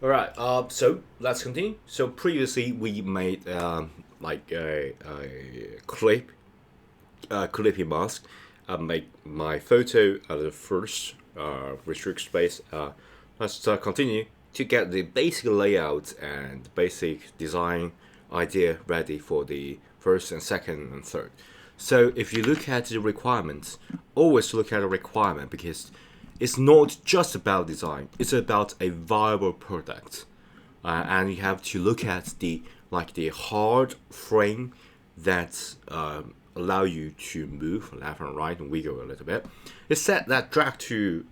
All right. So let's continue. So previously we made like a clippy mask. I make my photo at the first restrict space. Let's continue to get the basic layout and basic design idea ready for the first and second and third. So if you look at the requirements, always look at a requirement because it's not just about design. It's about a viable product, and you have to look at the hard frame that allow you to move left and right and wiggle a little bit. It's set that drag to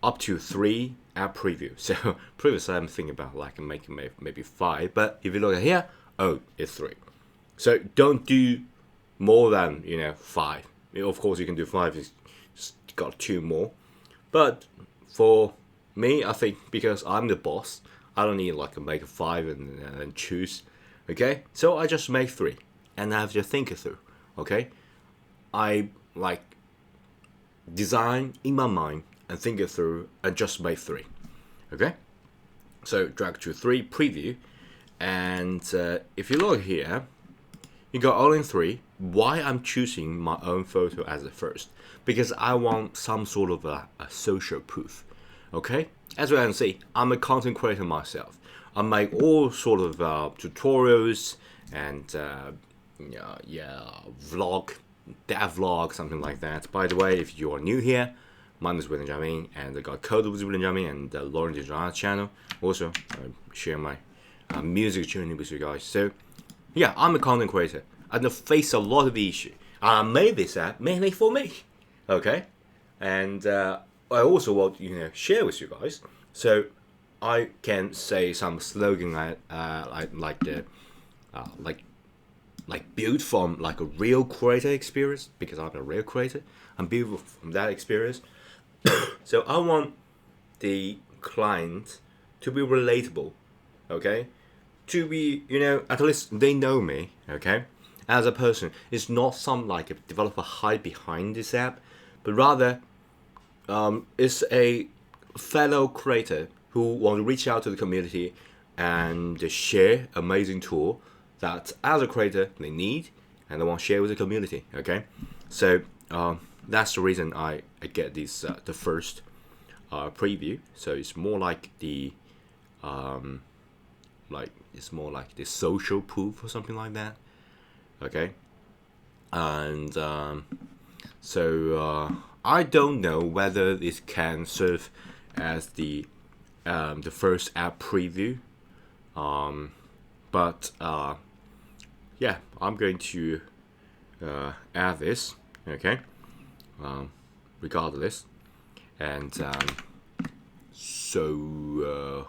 up to 3 app preview. So previously I'm thinking about like making maybe 5, but if you look at here, oh, it's 3. So don't do more than 5. Of course you can do 5. It's just got 2 more. But for me, I think because I'm the boss, I don't need like make a 5 and choose. Okay, so I just make 3, and I have to think it through. Okay, I like design in my mind and think it through and just make 3. Okay, so drag to 3 preview, and if you look here, you got all in 3. Why I'm choosing my own photo as the first? Because I want some sort of a social proof. Okay, as you can see, I'm a content creator myself. I make all sort of tutorials and vlog, dev vlog, something like that. By the way, if you are new here, my name is William Jiaming, and I got code with William Jiaming and Lauren Design channel. Also, I share my music journey with you guys. So, yeah, I'm a content creator. I face a lot of issues. I made this app mainly for me. Okay, and I also want share with you guys, so I can say some slogan like the like built from like a real creator experience, because I'm a real creator. I'm built from that experience. So I want the client to be relatable, okay, to be at least they know me, okay, as a person. It's not some like a developer hide behind this app, but rather it's a fellow creator who want to reach out to the community and share amazing tool that as a creator they need and they want to share with the community. Okay, so that's the reason I get this the first preview. So it's more like the it's more like the social proof or something like that. Okay, and so I don't know whether this can serve as the first app preview, but yeah, I'm going to add this. Okay, regardless, and so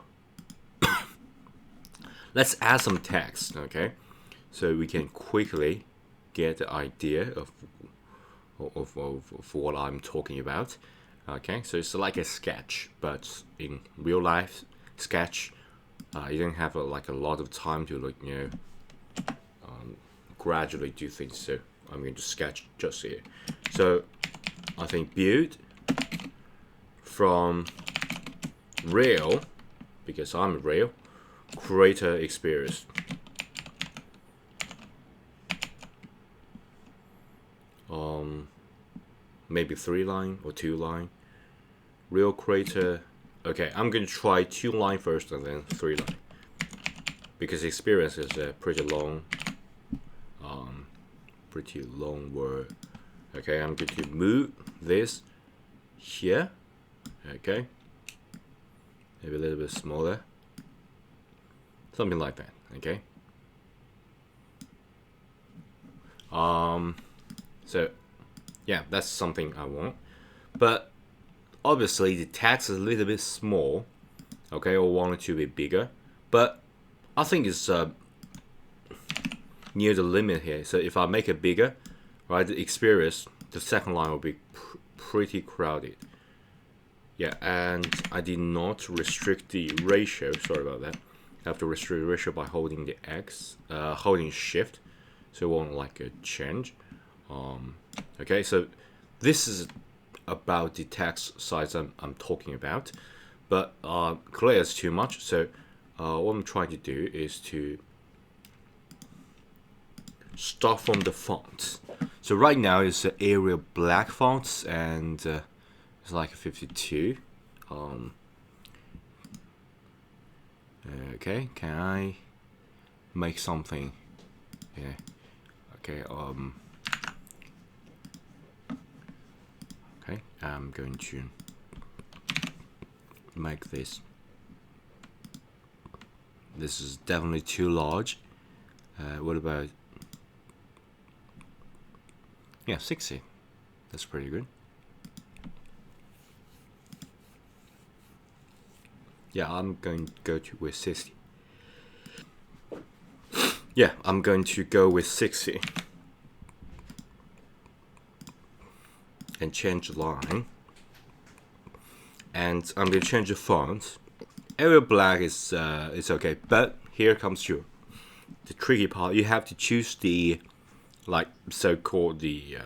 let's add some text. Okay, so we can quickly get the idea of what I'm talking about. Okay, so it's like a sketch, but in real life sketch, you don't have a lot of time to gradually do things. So I'm going to sketch just here. So I think build from real, because I'm real creator experience. Maybe 3 line or 2 line. Real creator. Okay, I'm going to try 2 line first and then 3 line, because experience is a pretty long word. Okay, I'm going to move this here. Okay, maybe a little bit smaller, something like that. Okay, so yeah, that's something I want, but obviously the text is a little bit small. Okay, or want it to be bigger, but I think it's near the limit here. So if I make it bigger, right, the experience, the second line will be pretty crowded. Yeah, and I did not restrict the ratio. Sorry about that. I have to restrict the ratio by holding the X, holding Shift, so it won't like a change. Okay, so this is about the text size I'm talking about, but clearly it's too much. So what I'm trying to do is to start from the font. So right now it's Arial black fonts, and it's like 52. Okay, can I make something? Yeah. Okay. Okay. I'm going to make this. This is definitely too large. What about? Yeah, 60. That's pretty good. Yeah, I'm going to go with 60. Yeah, I'm going to go with 60. And change the line. And I'm going to change the font. Arial black is okay, but here comes the tricky part. You have to choose the so-called the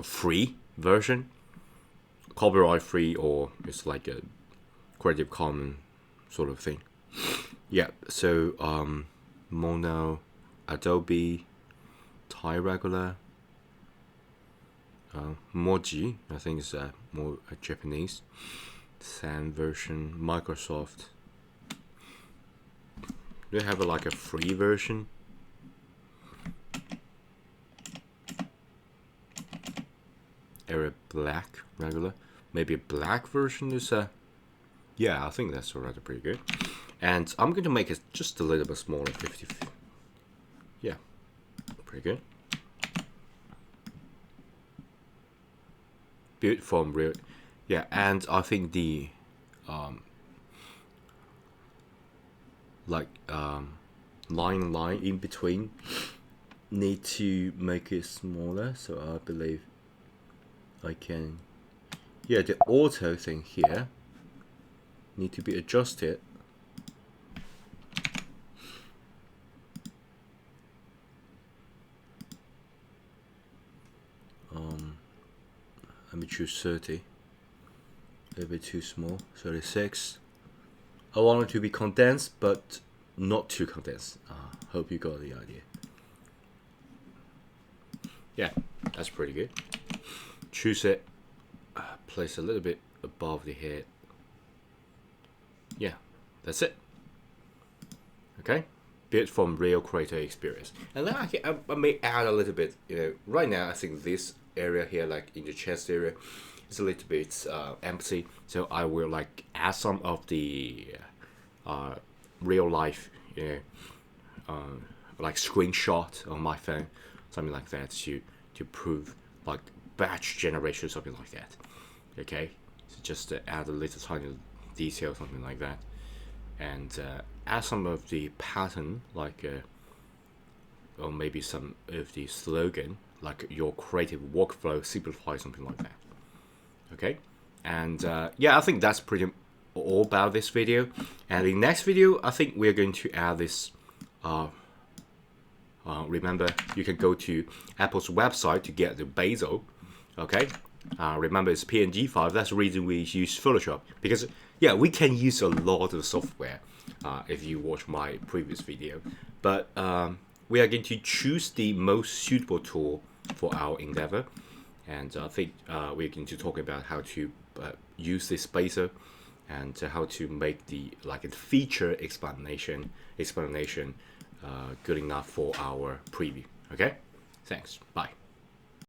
free version, copyright free, or it's like a Creative Commons sort of thing. Yeah, so Mono, Adobe, Thai regular, Moji, I think is more Japanese, San version, Microsoft. Do they have like a free version? Arial black regular, maybe a black version is yeah, I think that's already pretty good. And I'm going to make it just a little bit smaller, 50. Yeah, pretty good. Built from real. Yeah, and I think the line in between need to make it smaller. So I believe I can. Yeah, the auto thing here need to be adjusted. Let me choose 30. A little bit too small. 36. I want it to be condensed, but not too condensed. Hope you got the idea. Yeah, that's pretty good. Choose it. Place a little bit above the head. Yeah, that's it. Okay, built from real creator experience. And then I may add a little bit. Right now I think this area here, like in the chest area, is a little bit empty. So I will like add some of the real life, like screenshot on my phone, something like that, to prove like batch generation, something like that. Okay, so just add a little tiny detail, something like that, and add some of the pattern, like or maybe some of the slogan, like your creative workflow simplify, something like that. Okay, and yeah, I think that's pretty all about this video. And in the next video, I think we're going to add this. Remember, you can go to Apple's website to get the Bazel. Okay, remember it's PNG file. That's the reason we use Photoshop, because yeah, we can use a lot of software if you watch my previous video, but we are going to choose the most suitable tool for our endeavor. And I think we're going to talk about how to use this spacer, and how to make the feature explanation good enough for our preview. Okay, thanks. Bye.